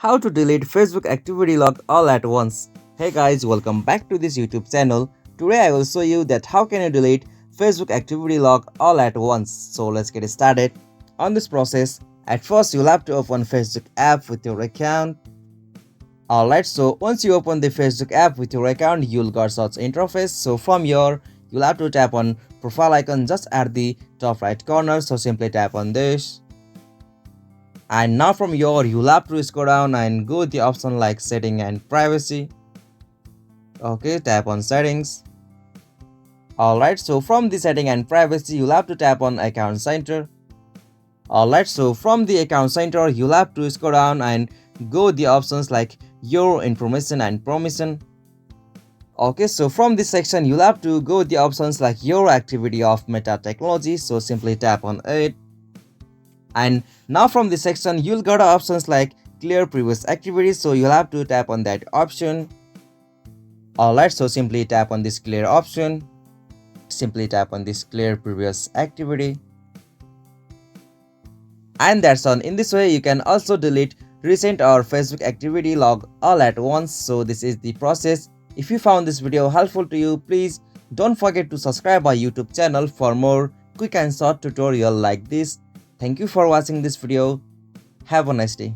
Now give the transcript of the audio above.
How to delete Facebook activity log all at once. Hey guys, welcome back to this YouTube channel. Today I will show you that how can you delete Facebook activity log all at once. So let's get started. On this process, at first you'll have to open Facebook app with your account. Alright, so once you open the Facebook app with your account, you'll got such interface. So from here, you'll have to tap on profile icon just at the top right corner. So simply tap on this. And now from here you'll have to scroll down and go the option like setting and privacy. Okay, tap on settings. Alright, so from the setting and privacy you'll have to tap on account center. Alright, so from the account center you'll have to scroll down and go the options like your information and permission. Okay, so from this section you'll have to go the options like your activity of Meta Technology. So simply tap on it. And now from this section you'll get options like clear previous activities, so you'll have to tap on that option. Alright, so simply tap on this clear option. Simply tap on this clear previous activity. And that's all. In this way you can also delete recent or Facebook activity log all at once. So this is the process. If you found this video helpful to you, please don't forget to subscribe our YouTube channel for more quick and short tutorial like this. Thank you for watching this video. Have a nice day.